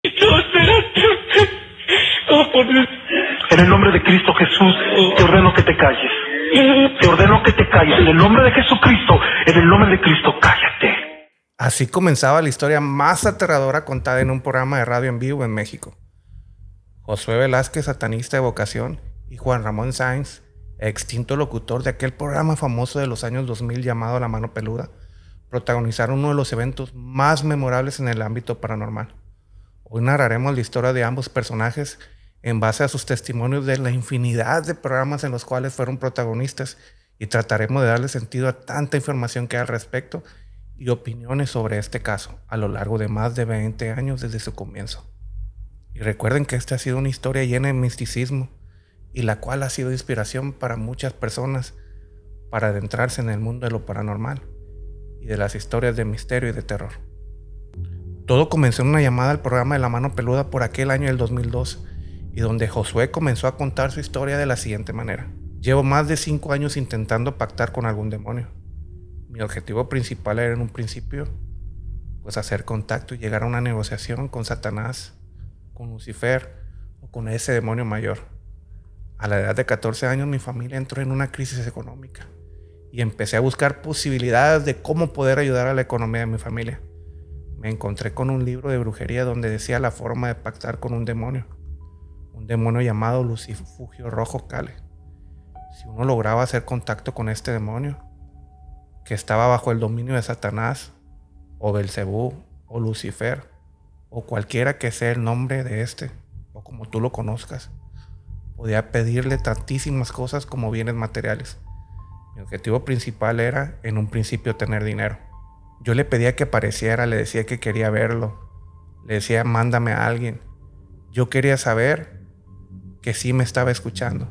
No, espérate. No, por Dios. En el nombre de Cristo Jesús, te ordeno que te calles. Te ordeno que te calles. En el nombre de Jesucristo, en el nombre de Cristo, cállate. Así comenzaba la historia más aterradora contada en un programa de radio en vivo en México. Josué Velázquez, satanista de vocación, y Juan Ramón Sáenz, extinto locutor de aquel programa famoso de los años 2000 llamado La Mano Peluda, protagonizaron uno de los eventos más memorables en el ámbito paranormal. Hoy narraremos la historia de ambos personajes en base a sus testimonios de la infinidad de programas en los cuales fueron protagonistas, y trataremos de darle sentido a tanta información que hay al respecto y opiniones sobre este caso a lo largo de más de 20 años desde su comienzo. Y recuerden que esta ha sido una historia llena de misticismo y la cual ha sido inspiración para muchas personas para adentrarse en el mundo de lo paranormal y de las historias de misterio y de terror. Todo comenzó en una llamada al programa de La Mano Peluda por aquel año del 2002, y donde Josué comenzó a contar su historia de la siguiente manera. Llevo más de 5 años intentando pactar con algún demonio. Mi objetivo principal era en un principio pues hacer contacto y llegar a una negociación con Satanás, con Lucifer o con ese demonio mayor. A la edad de 14 años mi familia entró en una crisis económica y empecé a buscar posibilidades de cómo poder ayudar a la economía de mi familia. Me encontré con un libro de brujería donde decía la forma de pactar con un demonio llamado Lucifugio Rojo Cale. Si uno lograba hacer contacto con este demonio, que estaba bajo el dominio de Satanás, o Belcebú, o Lucifer, o cualquiera que sea el nombre de este, o como tú lo conozcas, podía pedirle tantísimas cosas como bienes materiales. Mi objetivo principal era, en un principio, tener dinero. Yo le pedía que apareciera, le decía que quería verlo, le decía mándame a alguien. Yo quería saber que sí me estaba escuchando.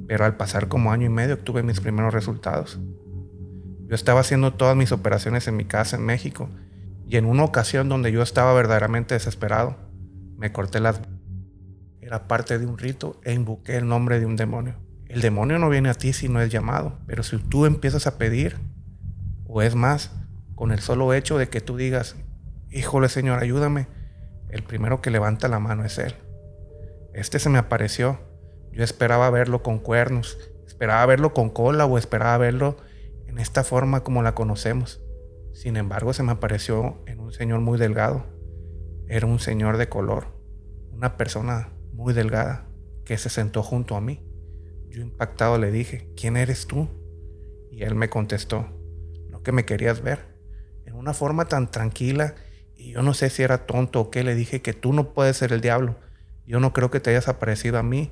Pero al pasar como año y medio obtuve mis primeros resultados. Yo estaba haciendo todas mis operaciones en mi casa en México, y en una ocasión donde yo estaba verdaderamente desesperado, me corté las venas. Era parte de un rito e invoqué el nombre de un demonio. El demonio no viene a ti si no es llamado, pero si tú empiezas a pedir, o es más, con el solo hecho de que tú digas, híjole Señor, ayúdame, el primero que levanta la mano es Él. Este se me apareció. Yo esperaba verlo con cuernos, esperaba verlo con cola o esperaba verlo en esta forma como la conocemos. Sin embargo, se me apareció en un señor muy delgado. Era un señor de color, una persona muy delgada que se sentó junto a mí. Yo impactado le dije, ¿quién eres tú? Y él me contestó, no, que me querías ver. En una forma tan tranquila, y yo no sé si era tonto o qué, le dije que tú no puedes ser el diablo. Yo no creo que te hayas aparecido a mí.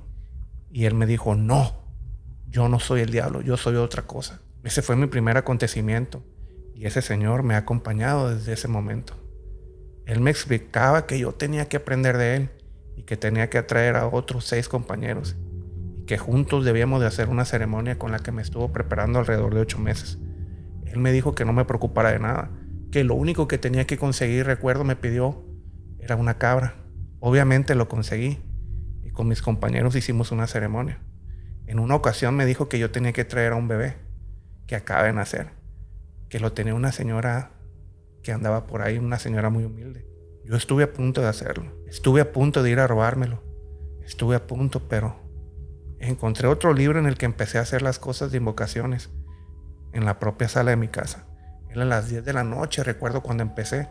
Y él me dijo, no, yo no soy el diablo, yo soy otra cosa. Ese fue mi primer acontecimiento y ese señor me ha acompañado desde ese momento. Él me explicaba que yo tenía que aprender de él y que tenía que atraer a otros 6 compañeros y que juntos debíamos de hacer una ceremonia con la que me estuvo preparando alrededor de 8 meses. Él me dijo que no me preocupara de nada, que lo único que tenía que conseguir, recuerdo, me pidió, era una cabra. Obviamente lo conseguí y con mis compañeros hicimos una ceremonia. En una ocasión me dijo que yo tenía que traer a un bebé que acaba de nacer, que lo tenía una señora que andaba por ahí, una señora muy humilde. Yo estuve a punto de hacerlo, estuve a punto de ir a robármelo, estuve a punto, pero encontré otro libro en el que empecé a hacer las cosas de invocaciones en la propia sala de mi casa. Era a las 10 de la noche, recuerdo cuando empecé,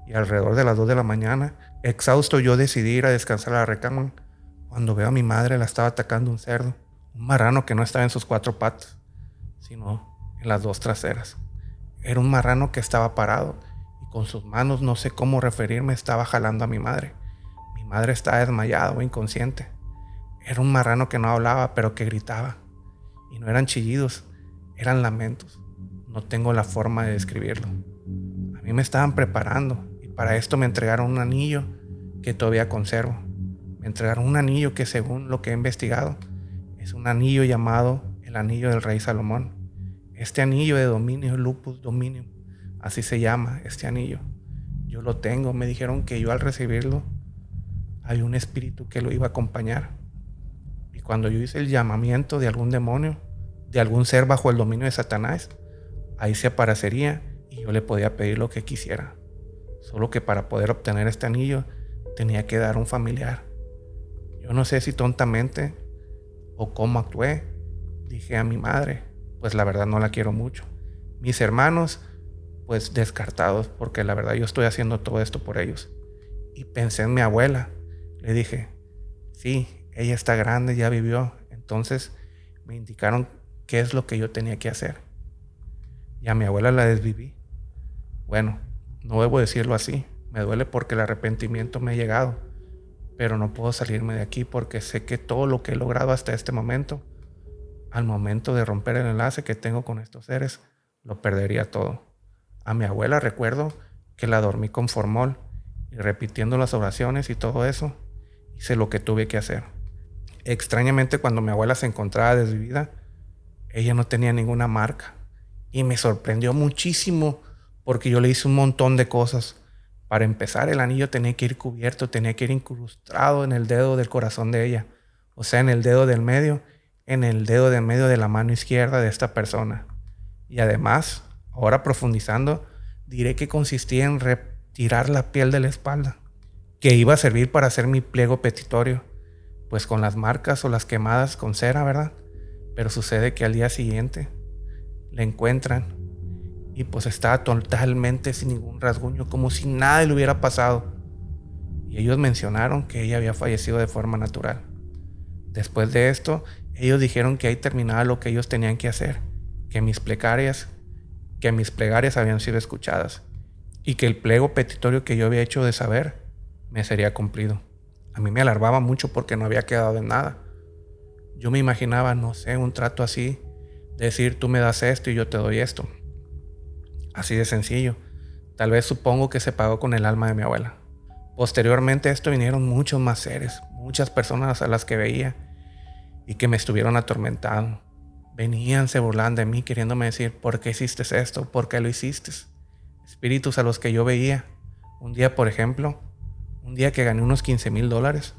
y alrededor de las 2 de la mañana, exhausto, yo decidí ir a descansar a la recámara cuando veo a mi madre, la estaba atacando un cerdo, un marrano que no estaba en sus 4 patas, sino en las 2 traseras. Era un marrano que estaba parado y con sus manos, no sé cómo referirme, estaba jalando a mi madre. Mi madre estaba desmayada o inconsciente. Era un marrano que no hablaba, pero que gritaba. Y no eran chillidos, eran lamentos. No tengo la forma de describirlo. A mí me estaban preparando y para esto me entregaron un anillo que todavía conservo. Me entregaron un anillo que, según lo que he investigado, es un anillo llamado el anillo del rey Salomón. Este anillo de dominio, Lupus Dominium, así se llama este anillo. Yo lo tengo. Me dijeron que yo al recibirlo había un espíritu que lo iba a acompañar. Y cuando yo hice el llamamiento de algún demonio, de algún ser bajo el dominio de Satanás, ahí se aparecería y yo le podía pedir lo que quisiera. Solo que para poder obtener este anillo tenía que dar a un familiar. Yo no sé si tontamente o cómo actué. Dije a mi madre, pues la verdad no la quiero mucho. Mis hermanos, pues descartados, porque la verdad yo estoy haciendo todo esto por ellos. Y pensé en mi abuela. Le dije, sí, ella está grande, ya vivió. Entonces me indicaron qué es lo que yo tenía que hacer. Y a mi abuela la desviví. Bueno, no debo decirlo así. Me duele porque el arrepentimiento me ha llegado. Pero no puedo salirme de aquí porque sé que todo lo que he logrado hasta este momento, al momento de romper el enlace que tengo con estos seres, lo perdería todo. A mi abuela recuerdo que la dormí con formol y repitiendo las oraciones y todo eso, hice lo que tuve que hacer. Extrañamente, cuando mi abuela se encontraba desvivida, ella no tenía ninguna marca y me sorprendió muchísimo porque yo le hice un montón de cosas. Para empezar, el anillo tenía que ir cubierto, tenía que ir incrustado en el dedo del corazón de ella, o sea, en el dedo del medio, en el dedo del medio de la mano izquierda de esta persona. Y además, ahora profundizando, diré que consistía en retirar la piel de la espalda, que iba a servir para hacer mi pliego petitorio, pues con las marcas o las quemadas con cera, ¿verdad? Pero sucede que al día siguiente la encuentran y pues estaba totalmente sin ningún rasguño, como si nada le hubiera pasado. Y ellos mencionaron que ella había fallecido de forma natural. Después de esto, ellos dijeron que ahí terminaba lo que ellos tenían que hacer, que mis plegarias habían sido escuchadas y que el pliego petitorio que yo había hecho de saber me sería cumplido. A mí me alarmaba mucho porque no había quedado en nada. Yo me imaginaba, no sé, un trato así, decir tú me das esto y yo te doy esto. Así de sencillo. Tal vez supongo que se pagó con el alma de mi abuela. Posteriormente a esto vinieron muchos más seres, muchas personas a las que veía y que me estuvieron atormentando. Venían, se burlaban de mí queriéndome decir, ¿por qué hiciste esto? ¿Por qué lo hiciste? Espíritus a los que yo veía. Un día, por ejemplo, un día que gané unos $15,000,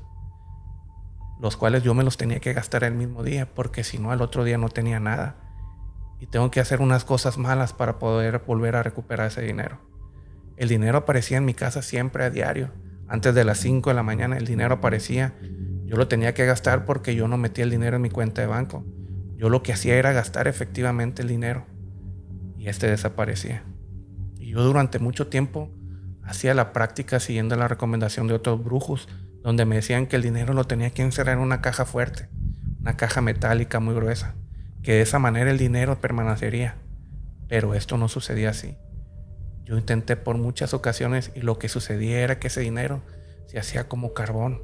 los cuales yo me los tenía que gastar el mismo día, porque si no, al otro día no tenía nada. Y tengo que hacer unas cosas malas para poder volver a recuperar ese dinero. El dinero aparecía en mi casa siempre a diario. Antes de las 5 de la mañana el dinero aparecía. Yo lo tenía que gastar porque yo no metía el dinero en mi cuenta de banco. Yo lo que hacía era gastar efectivamente el dinero. Y este desaparecía. Y yo durante mucho tiempo hacía la práctica siguiendo la recomendación de otros brujos, donde me decían que el dinero lo tenía que encerrar en una caja fuerte, una caja metálica muy gruesa, que de esa manera el dinero permanecería. Pero esto no sucedía así. Yo intenté por muchas ocasiones y lo que sucedía era que ese dinero se hacía como carbón,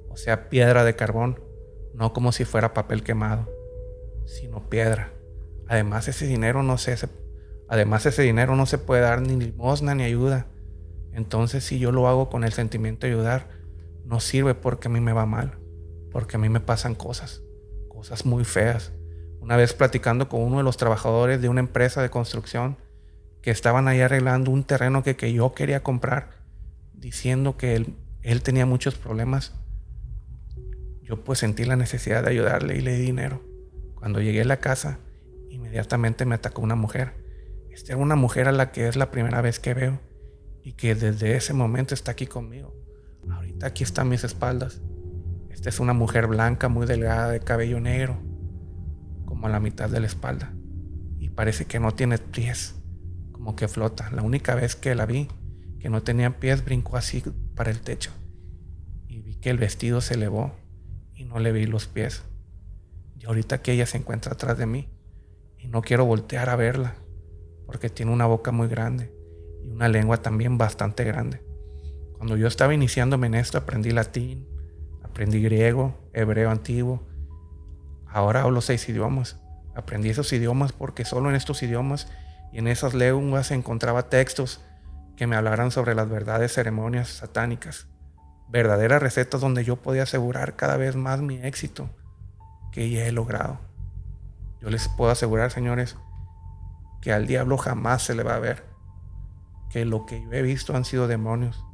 o sea, piedra de carbón, no como si fuera papel quemado, sino piedra. Además ese dinero no se puede dar ni limosna ni ayuda. Entonces si yo lo hago con el sentimiento de ayudar, no sirve porque a mí me va mal, porque a mí me pasan cosas muy feas. Una vez platicando con uno de los trabajadores de una empresa de construcción que estaban ahí arreglando un terreno que yo quería comprar, diciendo que él tenía muchos problemas, yo pues sentí la necesidad de ayudarle y le di dinero. Cuando llegué a la casa, inmediatamente me atacó una mujer. Esta era una mujer a la que es la primera vez que veo y que desde ese momento está aquí conmigo. Ahorita aquí está a mis espaldas. Esta es una mujer blanca, muy delgada, de cabello negro, como a la mitad de la espalda. Y parece que no tiene pies, como que flota. La única vez que la vi, que no tenía pies, brincó así para el techo. Y vi que el vestido se elevó y no le vi los pies. Y ahorita que ella se encuentra atrás de mí y no quiero voltear a verla porque tiene una boca muy grande y una lengua también bastante grande. Cuando yo estaba iniciándome en esto, aprendí latín, aprendí griego, hebreo antiguo. Ahora hablo 6 idiomas. Aprendí esos idiomas porque solo en estos idiomas y en esas lenguas encontraba textos que me hablaran sobre las verdades ceremonias satánicas, verdaderas recetas donde yo podía asegurar cada vez más mi éxito que ya he logrado. Yo les puedo asegurar, señores, que al diablo jamás se le va a ver, que lo que yo he visto han sido demonios,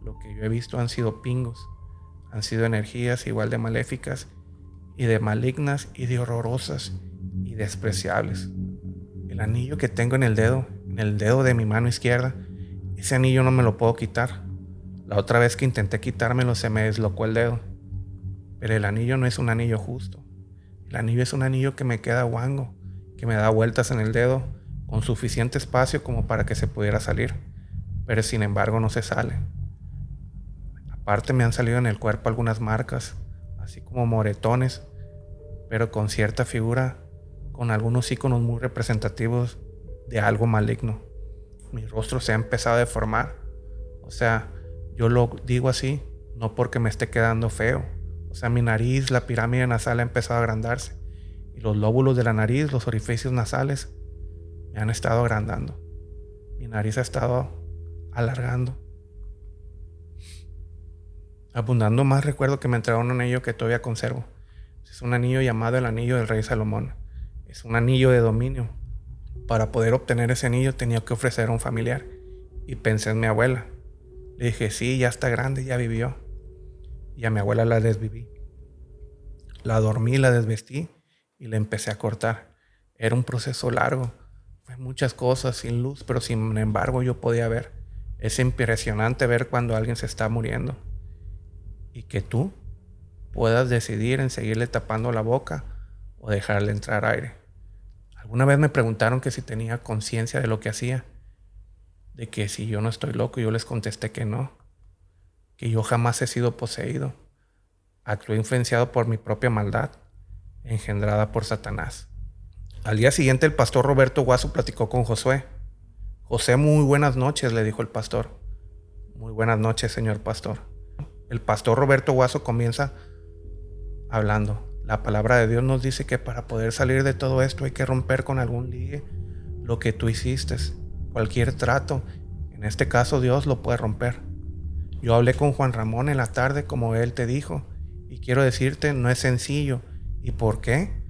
lo que yo he visto han sido pingos, han sido energías igual de maléficas y de malignas y de horrorosas y despreciables. El anillo que tengo en el dedo de mi mano izquierda, ese anillo no me lo puedo quitar. La otra vez que intenté quitármelo se me deslocó el dedo. Pero el anillo no es un anillo justo. El anillo es un anillo que me queda guango, que me da vueltas en el dedo con suficiente espacio como para que se pudiera salir. Pero sin embargo no se sale. Aparte me han salido en el cuerpo algunas marcas, así como moretones, pero con cierta figura, con algunos iconos muy representativos de algo maligno. Mi rostro se ha empezado a deformar. O sea, yo lo digo así, no porque me esté quedando feo. O sea, mi nariz, la pirámide nasal ha empezado a agrandarse. Y los lóbulos de la nariz, los orificios nasales, me han estado agrandando. Mi nariz ha estado alargando. Abundando más, recuerdo que me entregaron un anillo que todavía conservo. Es un anillo llamado el anillo del rey Salomón. Es un anillo de dominio. Para poder obtener ese anillo tenía que ofrecer a un familiar. Y pensé en mi abuela. Le dije, sí, ya está grande, ya vivió. Y a mi abuela la desviví. La dormí, la desvestí y la empecé a cortar. Era un proceso largo. Fue muchas cosas, sin luz, pero sin embargo yo podía ver. Es impresionante ver cuando alguien se está muriendo. Y que tú puedas decidir en seguirle tapando la boca o dejarle entrar aire. Alguna vez me preguntaron que si tenía conciencia de lo que hacía, de que si yo no estoy loco. Yo les contesté que no, que yo jamás he sido poseído. Actué influenciado por mi propia maldad, engendrada por Satanás. Al día siguiente el pastor Roberto Guaso platicó con Josué. José, muy buenas noches, le dijo el pastor. Muy buenas noches, señor pastor. El pastor Roberto Guaso comienza hablando. La palabra de Dios nos dice que para poder salir de todo esto hay que romper con algún ligue lo que tú hiciste. Cualquier trato, en este caso Dios lo puede romper. Yo hablé con Juan Ramón en la tarde como él te dijo y quiero decirte, no es sencillo. ¿Y por qué?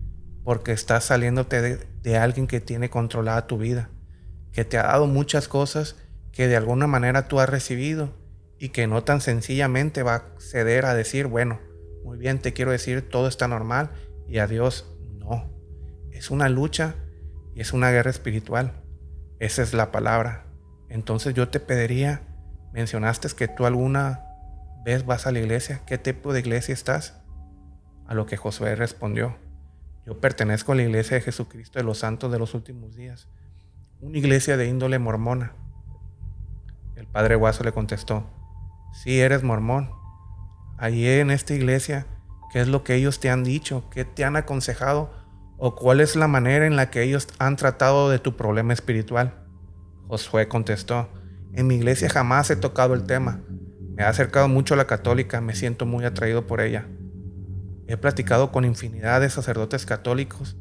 Porque estás saliéndote de alguien que tiene controlada tu vida, que te ha dado muchas cosas que de alguna manera tú has recibido y que no tan sencillamente va a ceder a decir, bueno, muy bien, te quiero decir, todo está normal y adiós. No, es una lucha y es una guerra espiritual. Esa es la palabra. Entonces yo te pediría, mencionaste que tú alguna vez vas a la iglesia. ¿Qué tipo de iglesia estás? A lo que Josué respondió, yo pertenezco a la iglesia de Jesucristo de los Santos de los Últimos Días, una iglesia de índole mormona. El padre Guaso le contestó, sí, eres mormón. Allí en esta iglesia, ¿qué es lo que ellos te han dicho? ¿Qué te han aconsejado? ¿O cuál es la manera en la que ellos han tratado de tu problema espiritual? Josué contestó, en mi iglesia jamás he tocado el tema. Me ha acercado mucho a la católica, me siento muy atraído por ella. He platicado con infinidad de sacerdotes católicos,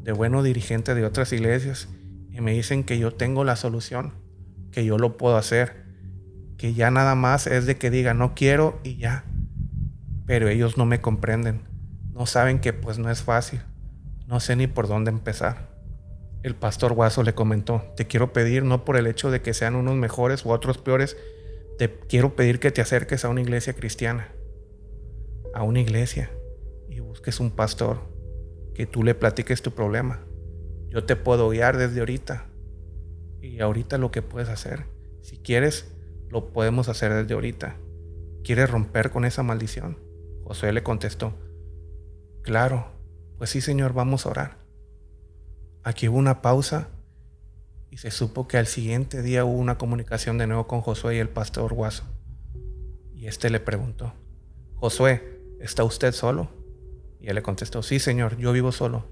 de buenos dirigentes de otras iglesias, y me dicen que yo tengo la solución, que yo lo puedo hacer, que ya nada más es de que diga no quiero y ya. Pero ellos no me comprenden, no saben que pues no es fácil, no sé ni por dónde empezar. El pastor Guaso le comentó, te quiero pedir, no por el hecho de que sean unos mejores u otros peores, te quiero pedir que te acerques a una iglesia cristiana, a una iglesia, y busques un pastor, que tú le platiques tu problema. Yo te puedo guiar desde ahorita, y ahorita lo que puedes hacer, si quieres, lo podemos hacer desde ahorita. ¿Quieres romper con esa maldición? Josué le contestó, claro, pues sí, señor, vamos a orar. Aquí hubo una pausa y se supo que al siguiente día hubo una comunicación de nuevo con Josué y el pastor Guaso. Y este le preguntó, Josué, ¿está usted solo? Y él le contestó, sí, señor, yo vivo solo.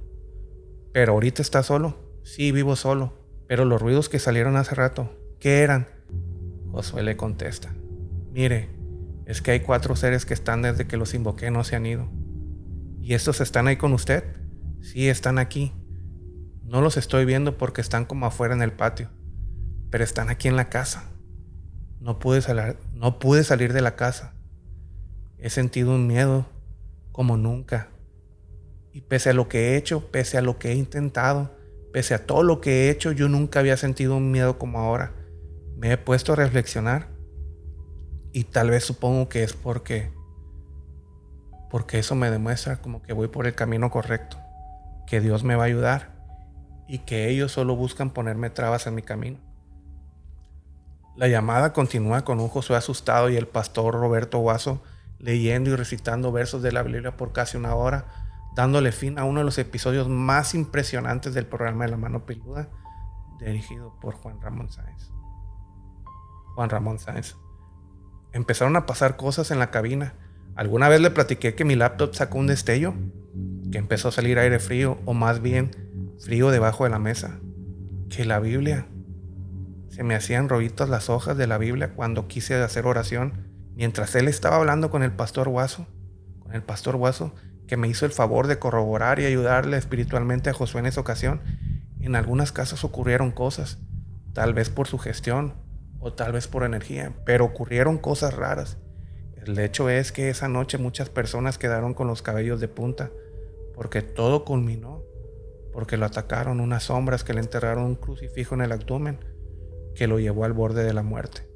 ¿Pero ahorita está solo? Sí, vivo solo. Pero los ruidos que salieron hace rato, ¿qué eran? Josué le contesta, mire, es que hay 4 seres que están desde que los invoqué, no se han ido. ¿Y estos están ahí con usted? Sí, están aquí. No los estoy viendo porque están como afuera en el patio, pero están aquí en la casa. No pude salir de la casa. He sentido un miedo como nunca. Y pese a lo que he hecho, pese a lo que he intentado, pese a todo lo que he hecho, yo nunca había sentido un miedo como ahora. Me he puesto a reflexionar y tal vez supongo que es porque eso me demuestra como que voy por el camino correcto, que Dios me va a ayudar y que ellos solo buscan ponerme trabas en mi camino. La llamada continúa con un Josué asustado y el pastor Roberto Guaso leyendo y recitando versos de la Biblia por casi una hora, dándole fin a uno de los episodios más impresionantes del programa de La Mano Peluda, dirigido por Juan Ramón Sáenz. Empezaron a pasar cosas en la cabina. Alguna vez le platiqué que mi laptop sacó un destello, que empezó a salir aire frío, o más bien frío debajo de la mesa, que la Biblia, se me hacían rollitos las hojas de la Biblia cuando quise hacer oración, mientras él estaba hablando con el pastor Guaso, que me hizo el favor de corroborar y ayudarle espiritualmente a Josué en esa ocasión. En algunos casos ocurrieron cosas, tal vez por su gestión o tal vez por energía, pero ocurrieron cosas raras. El hecho es que esa noche muchas personas quedaron con los cabellos de punta, porque todo culminó, porque lo atacaron unas sombras que le enterraron un crucifijo en el abdomen, que lo llevó al borde de la muerte.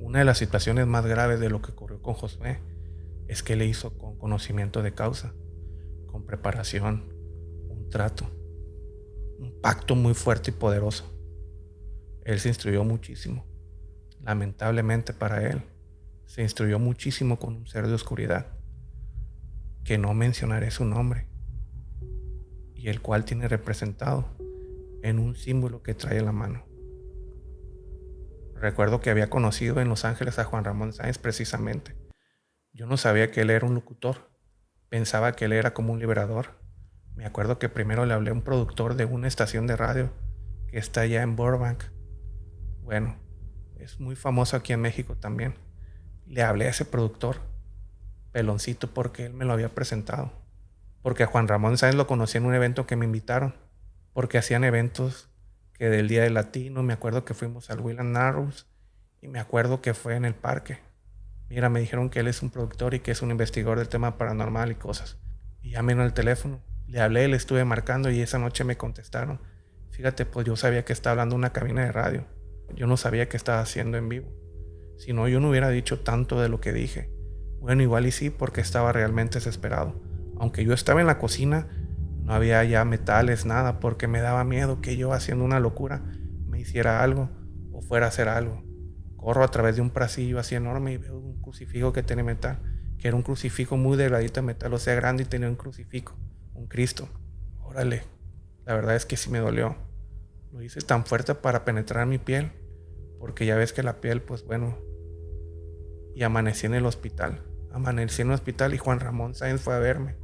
Una de las situaciones más graves de lo que ocurrió con Josué es que le hizo con conocimiento de causa, con preparación, un trato, un pacto muy fuerte y poderoso. Él se instruyó muchísimo. Lamentablemente para él, se instruyó muchísimo con un ser de oscuridad, que no mencionaré su nombre, y el cual tiene representado en un símbolo que trae en la mano. Recuerdo que había conocido en Los Ángeles a Juan Ramón Sáenz precisamente. Yo no sabía que él era un locutor, pensaba que él era como un liberador. Me acuerdo que primero le hablé a un productor de una estación de radio que está allá en Burbank. Bueno, es muy famoso aquí en México también. Le hablé a ese productor, peloncito, porque él me lo había presentado. Porque a Juan Ramón Sáenz lo conocí en un evento que me invitaron, porque hacían eventos que del Día del Latino. Me acuerdo que fuimos al Will and Narrows y me acuerdo que fue en el parque. Mira, me dijeron que él es un productor y que es un investigador del tema paranormal y cosas. Y llamé en el teléfono, le hablé, le estuve marcando y esa noche me contestaron. Fíjate, pues yo sabía que estaba hablando en una cabina de radio. Yo no sabía que estaba haciendo en vivo. Si no, yo no hubiera dicho tanto de lo que dije. Bueno, igual y sí, porque estaba realmente desesperado. Aunque yo estaba en la cocina, no había ya metales, nada, porque me daba miedo que yo, haciendo una locura, me hiciera algo o fuera a hacer algo. Corro a través de un pasillo así enorme y veo un crucifijo que tiene metal, que era un crucifijo muy delgadito de metal, o sea, grande, y tenía un crucifijo, un Cristo. Órale, la verdad es que sí me dolió. Lo hice tan fuerte para penetrar mi piel, porque ya ves que la piel, pues bueno. Y amanecí en el hospital. Y Juan Ramón Sáenz fue a verme.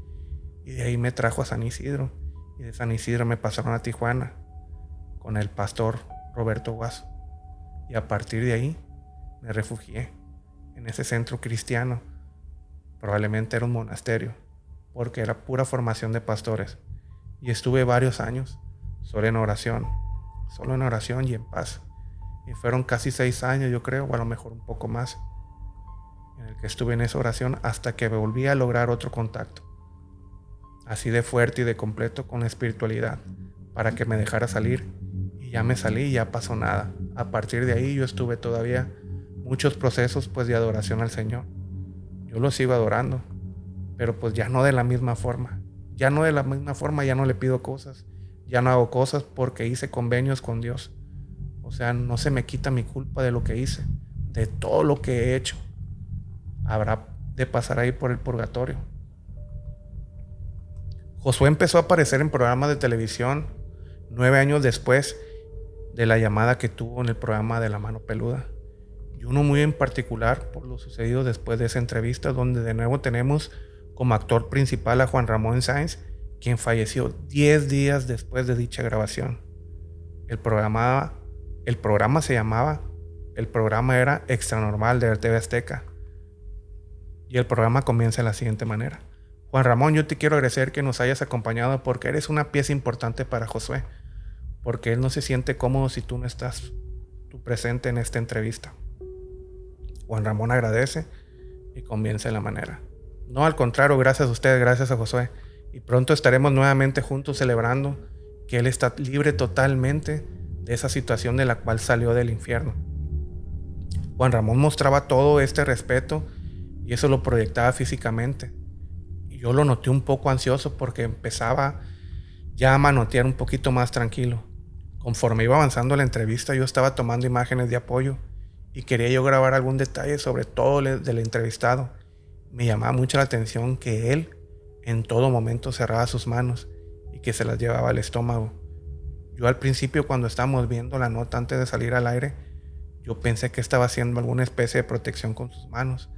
Y de ahí me trajo a San Isidro. Y de San Isidro me pasaron a Tijuana con el pastor Roberto Guaso. Y a partir de ahí me refugié en ese centro cristiano. Probablemente era un monasterio, porque era pura formación de pastores. Y estuve varios años solo en oración y en paz. Y fueron casi 6 años, yo creo, o a lo mejor un poco más, en el que estuve en esa oración hasta que volví a lograr otro contacto, así de fuerte y de completo con la espiritualidad, para que me dejara salir. Y ya me salí y ya pasó nada. A partir de ahí yo estuve todavía muchos procesos pues de adoración al Señor. Yo lo sigo adorando, pero pues ya no de la misma forma. Ya no le pido cosas, ya no hago cosas porque hice convenios con Dios. O sea, no se me quita mi culpa de lo que hice, de todo lo que he hecho. Habrá de pasar ahí por el purgatorio. Josué empezó a aparecer en programas de televisión 9 años después de la llamada que tuvo en el programa de La Mano Peluda. Y uno muy en particular por lo sucedido después de esa entrevista, donde de nuevo tenemos como actor principal a Juan Ramón Sáenz, quien falleció 10 días después de dicha grabación. El programa era Extranormal de TV Azteca. Y el programa comienza de la siguiente manera. Juan Ramón, yo te quiero agradecer que nos hayas acompañado porque eres una pieza importante para Josué, porque él no se siente cómodo si tú no estás presente en esta entrevista. Juan Ramón agradece y comienza de la manera. No, al contrario, gracias a ustedes, gracias a Josué. Y pronto estaremos nuevamente juntos celebrando que él está libre totalmente de esa situación de la cual salió del infierno. Juan Ramón mostraba todo este respeto y eso lo proyectaba físicamente. Y yo lo noté un poco ansioso porque empezaba ya a manotear un poquito más tranquilo. Conforme iba avanzando la entrevista, yo estaba tomando imágenes de apoyo y quería yo grabar algún detalle sobre todo del entrevistado. Me llamaba mucho la atención que él en todo momento cerraba sus manos y que se las llevaba al estómago. Yo al principio, cuando estábamos viendo la nota antes de salir al aire, yo pensé que estaba haciendo alguna especie de protección con sus manos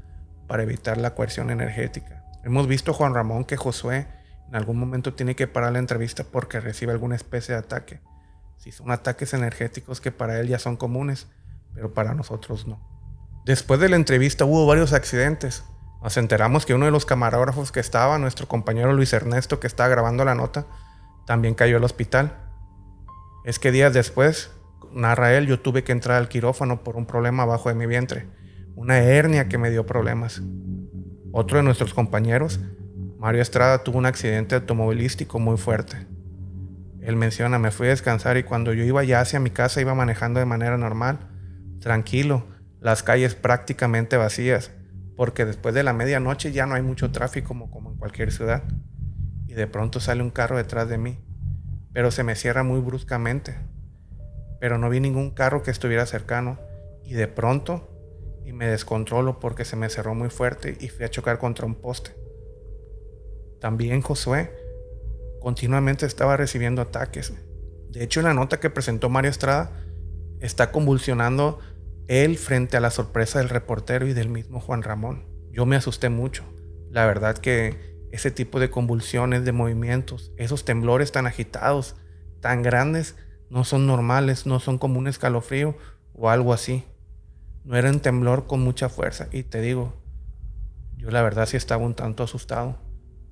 para evitar la coerción energética. Hemos visto, Juan Ramón, que Josué en algún momento tiene que parar la entrevista porque recibe alguna especie de ataque. Sí, son ataques energéticos que para él ya son comunes, pero para nosotros no. Después de la entrevista hubo varios accidentes. Nos enteramos que uno de los camarógrafos que estaba, nuestro compañero Luis Ernesto, que estaba grabando la nota, también cayó al hospital. Es que días después, narra él, yo tuve que entrar al quirófano por un problema abajo de mi vientre, una hernia que me dio problemas. Otro de nuestros compañeros, Mario Estrada, tuvo un accidente automovilístico muy fuerte. Él menciona, me fui a descansar y cuando yo iba ya hacia mi casa iba manejando de manera normal, tranquilo, las calles prácticamente vacías, porque después de la medianoche ya no hay mucho tráfico como en cualquier ciudad. Y de pronto sale un carro detrás de mí, pero se me cierra muy bruscamente. Pero no vi ningún carro que estuviera cercano y de pronto y me descontrolo porque se me cerró muy fuerte y fui a chocar contra un poste. También Josué continuamente estaba recibiendo ataques. De hecho, en la nota que presentó Mario Estrada está convulsionando él frente a la sorpresa del reportero y del mismo Juan Ramón. Yo me asusté mucho. La verdad que ese tipo de convulsiones, de movimientos, esos temblores tan agitados, tan grandes, no son normales, no son como un escalofrío o algo así. No era un temblor con mucha fuerza. Y te digo, yo la verdad sí estaba un tanto asustado,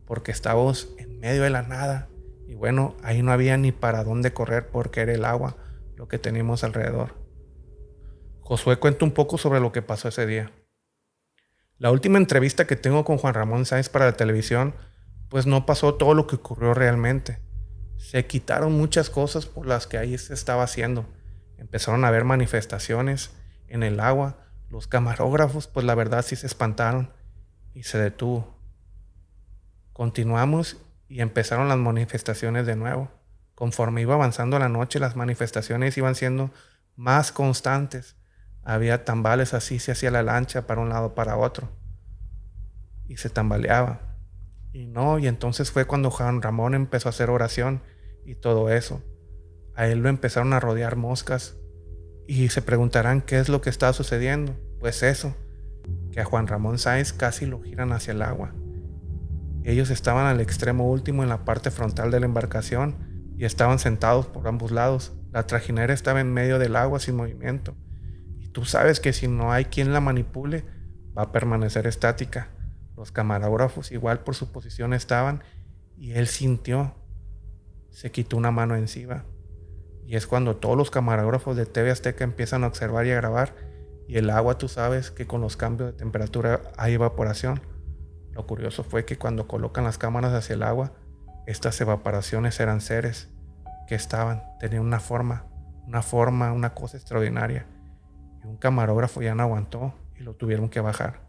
porque estábamos en medio de la nada. Y bueno, ahí no había ni para dónde correr porque era el agua lo que teníamos alrededor. Josué cuenta un poco sobre lo que pasó ese día. La última entrevista que tengo con Juan Ramón Sáenz para la televisión, pues no pasó todo lo que ocurrió realmente. Se quitaron muchas cosas por las que ahí se estaba haciendo. Empezaron a haber manifestaciones en el agua. Los camarógrafos, pues la verdad sí se espantaron y se detuvo. Continuamos y empezaron las manifestaciones de nuevo. Conforme iba avanzando la noche, las manifestaciones iban siendo más constantes. Había tambales, así se hacía la lancha para un lado para otro y se tambaleaba. Y entonces fue cuando Juan Ramón empezó a hacer oración y todo eso. A él lo empezaron a rodear moscas y se preguntarán qué es lo que está sucediendo. Pues eso, que a Juan Ramón Sáenz casi lo giran hacia el agua. Ellos estaban al extremo último en la parte frontal de la embarcación y estaban sentados por ambos lados. La trajinera estaba en medio del agua sin movimiento. Y tú sabes que si no hay quien la manipule, va a permanecer estática. Los camarógrafos igual por su posición estaban y él sintió, se quitó una mano encima. Y es cuando todos los camarógrafos de TV Azteca empiezan a observar y a grabar. Y el agua, tú sabes que con los cambios de temperatura hay evaporación. Lo curioso fue que cuando colocan las cámaras hacia el agua, estas evaporaciones eran seres que tenían una forma, una cosa extraordinaria. Y un camarógrafo ya no aguantó y lo tuvieron que bajar.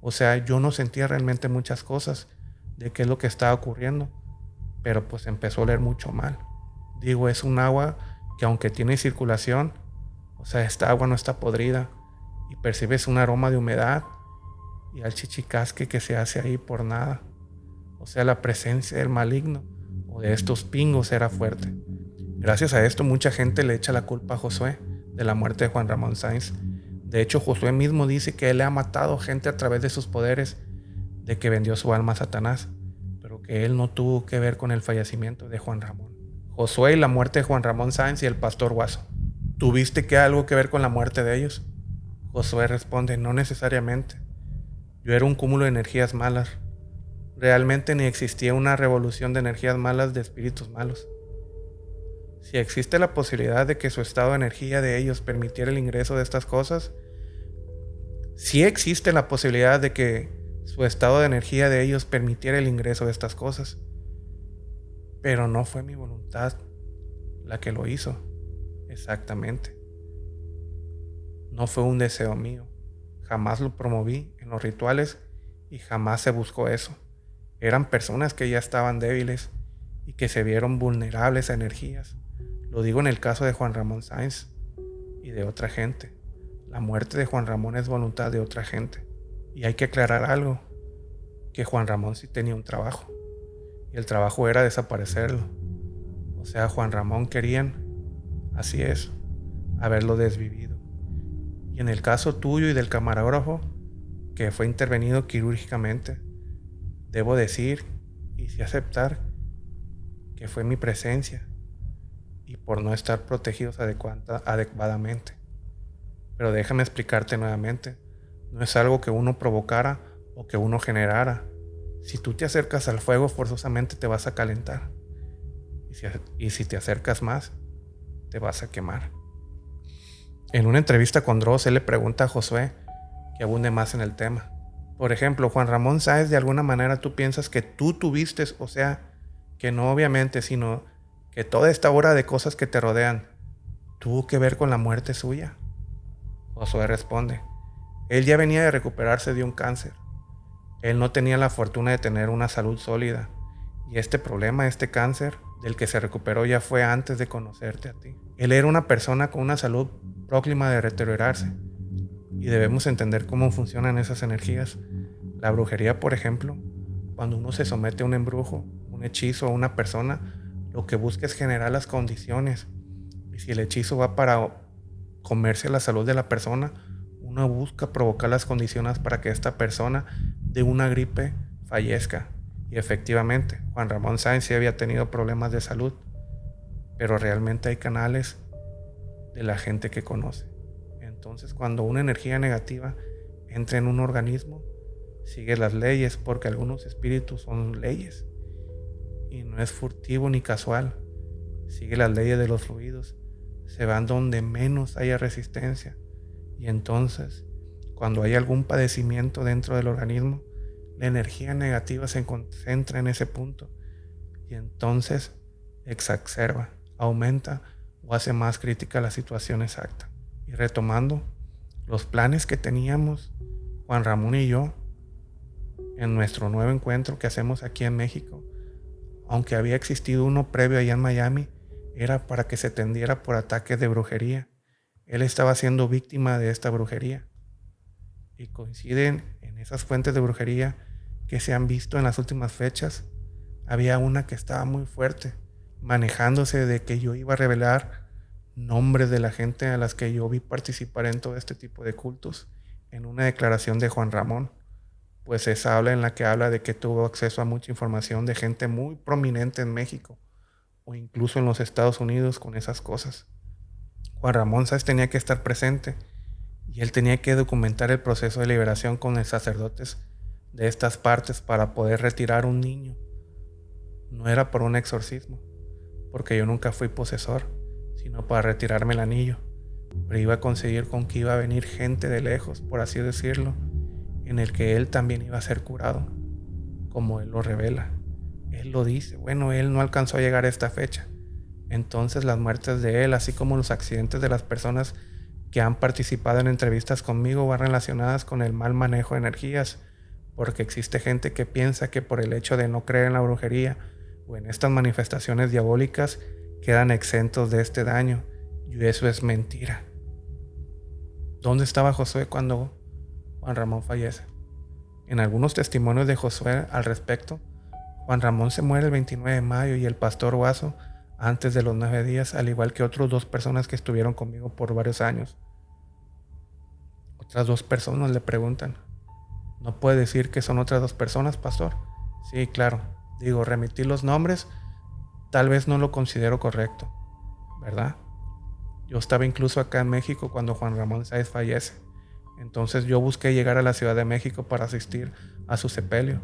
O sea, yo no sentía realmente muchas cosas de qué es lo que estaba ocurriendo, pero pues empezó a oler mucho mal. Digo, es un agua que aunque tiene circulación, o sea, esta agua no está podrida y percibes un aroma de humedad y al chichicasque que se hace ahí por nada. O sea, la presencia del maligno o de estos pingos era fuerte. Gracias a esto mucha gente le echa la culpa a Josué de la muerte de Juan Ramón Sáenz. De hecho, Josué mismo dice que él le ha matado gente a través de sus poderes, de que vendió su alma a Satanás, pero que él no tuvo que ver con el fallecimiento de Juan Ramón. Josué y la muerte de Juan Ramón Sáenz y el pastor Guaso. ¿Tuviste que algo que ver con la muerte de ellos? Josué responde, no necesariamente. Yo era un cúmulo de energías malas. Realmente ni existía una revolución de energías malas de espíritus malos. Si existe la posibilidad de que su estado de energía de ellos permitiera el ingreso de estas cosas, sí existe la posibilidad de que su estado de energía de ellos permitiera el ingreso de estas cosas. Pero no fue mi voluntad la que lo hizo, exactamente. No fue un deseo mío. Jamás lo promoví en los rituales y jamás se buscó eso. Eran personas que ya estaban débiles y que se vieron vulnerables a energías. Lo digo en el caso de Juan Ramón Sáenz y de otra gente. La muerte de Juan Ramón es voluntad de otra gente. Y hay que aclarar algo, que Juan Ramón sí tenía un trabajo. Y el trabajo era desaparecerlo. O sea, Juan Ramón querían, así es, haberlo desvivido. Y en el caso tuyo y del camarógrafo, que fue intervenido quirúrgicamente, debo decir y sí aceptar que fue mi presencia y por no estar protegidos adecuadamente. Pero déjame explicarte nuevamente, no es algo que uno provocara o que uno generara. Si tú te acercas al fuego, forzosamente te vas a calentar. Y si te acercas más, te vas a quemar. En una entrevista con Dross, él le pregunta a Josué que abunde más en el tema. Por ejemplo, Juan Ramón Sáenz, de alguna manera tú piensas que tú tuviste, o sea, que no obviamente, sino que toda esta hora de cosas que te rodean tuvo que ver con la muerte suya. Josué responde, él ya venía de recuperarse de un cáncer. Él no tenía la fortuna de tener una salud sólida. Y este problema, este cáncer, del que se recuperó ya fue antes de conocerte a ti. Él era una persona con una salud próxima de deteriorarse. Y debemos entender cómo funcionan esas energías. La brujería, por ejemplo, cuando uno se somete a un embrujo, un hechizo a una persona, lo que busca es generar las condiciones. Y si el hechizo va para comerse la salud de la persona, uno busca provocar las condiciones para que esta persona de una gripe fallezca. Y efectivamente, Juan Ramón Sáenz sí había tenido problemas de salud, pero realmente hay canales de la gente que conoce. Entonces, cuando una energía negativa entra en un organismo, sigue las leyes, porque algunos espíritus son leyes. Y no es furtivo ni casual. Sigue las leyes de los fluidos. Se van donde menos haya resistencia. Y entonces, cuando hay algún padecimiento dentro del organismo, la energía negativa se concentra en ese punto. Y entonces exacerba, aumenta o hace más crítica la situación exacta. Y retomando, los planes que teníamos Juan Ramón y yo en nuestro nuevo encuentro que hacemos aquí en México, aunque había existido uno previo allá en Miami, era para que se tendiera por ataques de brujería. Él estaba siendo víctima de esta brujería. Y coinciden en esas fuentes de brujería que se han visto en las últimas fechas. Había una que estaba muy fuerte, manejándose de que yo iba a revelar nombres de la gente a las que yo vi participar en todo este tipo de cultos, en una declaración de Juan Ramón, pues esa habla en la que habla de que tuvo acceso a mucha información de gente muy prominente en México o incluso en los Estados Unidos con esas cosas. Juan Ramón Sáenz tenía que estar presente y él tenía que documentar el proceso de liberación con los sacerdotes de estas partes para poder retirar un niño. No era por un exorcismo, porque yo nunca fui posesor, sino para retirarme el anillo. Pero iba a conseguir con que iba a venir gente de lejos, por así decirlo, en el que él también iba a ser curado, como él lo revela. Él lo dice, bueno, él no alcanzó a llegar a esta fecha. Entonces las muertes de él, así como los accidentes de las personas que han participado en entrevistas conmigo, van relacionadas con el mal manejo de energías, porque existe gente que piensa que por el hecho de no creer en la brujería o en estas manifestaciones diabólicas quedan exentos de este daño, y eso es mentira. ¿Dónde estaba Josué cuando Juan Ramón fallece? En algunos testimonios de Josué al respecto, Juan Ramón se muere el 29 de mayo y el pastor Guaso antes de los 9 días, al igual que otras 2 personas que estuvieron conmigo por varios años. Otras 2 personas le preguntan, ¿no puede decir que son otras 2 personas, pastor? Sí, claro. Digo, remitir los nombres tal vez no lo considero correcto, ¿verdad? Yo estaba incluso acá en México cuando Juan Ramón Sáenz fallece. Entonces yo busqué llegar a la Ciudad de México para asistir a su sepelio,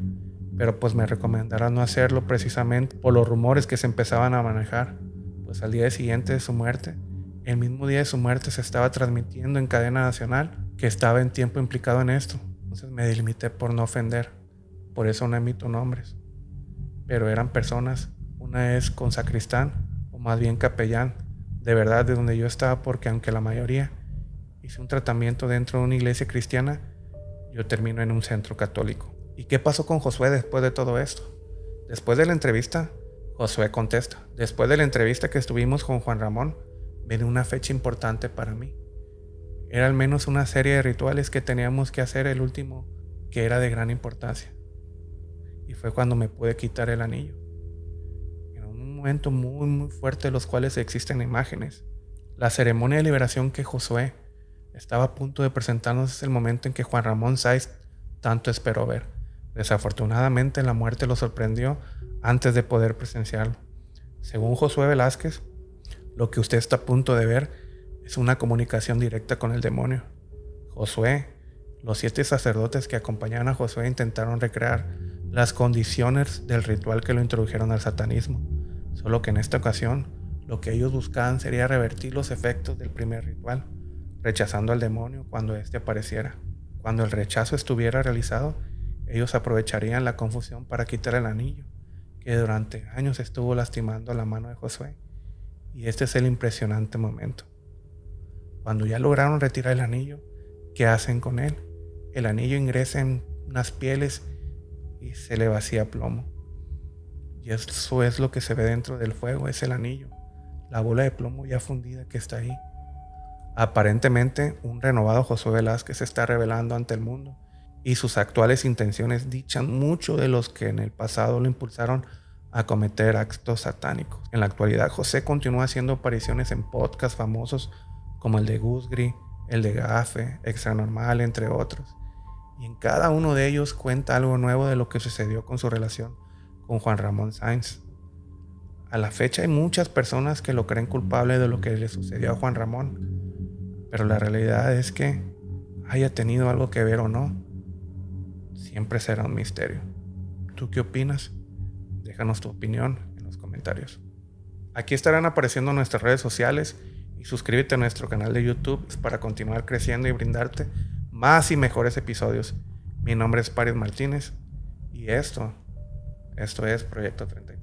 pero pues me recomendaron no hacerlo precisamente por los rumores que se empezaban a manejar. Pues al día siguiente de su muerte, el mismo día de su muerte, se estaba transmitiendo en cadena nacional que estaba en tiempo implicado en esto. Entonces me delimité por no ofender, por eso no emito nombres. Pero eran personas, una es con sacristán, o más bien capellán, de verdad de donde yo estaba, porque aunque la mayoría hice un tratamiento dentro de una iglesia cristiana, yo termino en un centro católico. ¿Y qué pasó con Josué después de todo esto? Después de la entrevista, Josué contesta, después de la entrevista que estuvimos con Juan Ramón, viene una fecha importante para mí. Era al menos una serie de rituales que teníamos que hacer, el último que era de gran importancia. Y fue cuando me pude quitar el anillo. En un momento muy muy fuerte de los cuales existen imágenes. La ceremonia de liberación que Josué estaba a punto de presentarnos es el momento en que Juan Ramón Sáenz tanto esperó ver. Desafortunadamente la muerte lo sorprendió antes de poder presenciarlo. Según Josué Velázquez, lo que usted está a punto de ver es una comunicación directa con el demonio. Josué, los 7 sacerdotes que acompañaban a Josué intentaron recrear las condiciones del ritual que lo introdujeron al satanismo, solo que en esta ocasión lo que ellos buscaban sería revertir los efectos del primer ritual, rechazando al demonio cuando éste apareciera. Cuando el rechazo estuviera realizado, ellos aprovecharían la confusión para quitar el anillo, que durante años estuvo lastimando la mano de Josué. Y este es el impresionante momento. Cuando ya lograron retirar el anillo, ¿qué hacen con él? El anillo ingresa en unas pieles y se le vacía plomo. Y eso es lo que se ve dentro del fuego, es el anillo, la bola de plomo ya fundida que está ahí. Aparentemente, un renovado Josué Velázquez se está revelando ante el mundo y sus actuales intenciones dichan mucho de los que en el pasado lo impulsaron a cometer actos satánicos. En la actualidad, José continúa haciendo apariciones en podcasts famosos como el de Gusgri, el de Gafe, Extra Normal, entre otros. Y en cada uno de ellos cuenta algo nuevo de lo que sucedió con su relación con Juan Ramón Sáenz. A la fecha hay muchas personas que lo creen culpable de lo que le sucedió a Juan Ramón, pero la realidad es que, haya tenido algo que ver o no, siempre será un misterio. ¿Tú qué opinas? Déjanos tu opinión en los comentarios. Aquí estarán apareciendo nuestras redes sociales y suscríbete a nuestro canal de YouTube para continuar creciendo y brindarte más y mejores episodios. Mi nombre es Paris Martínez y esto es Proyecto 30.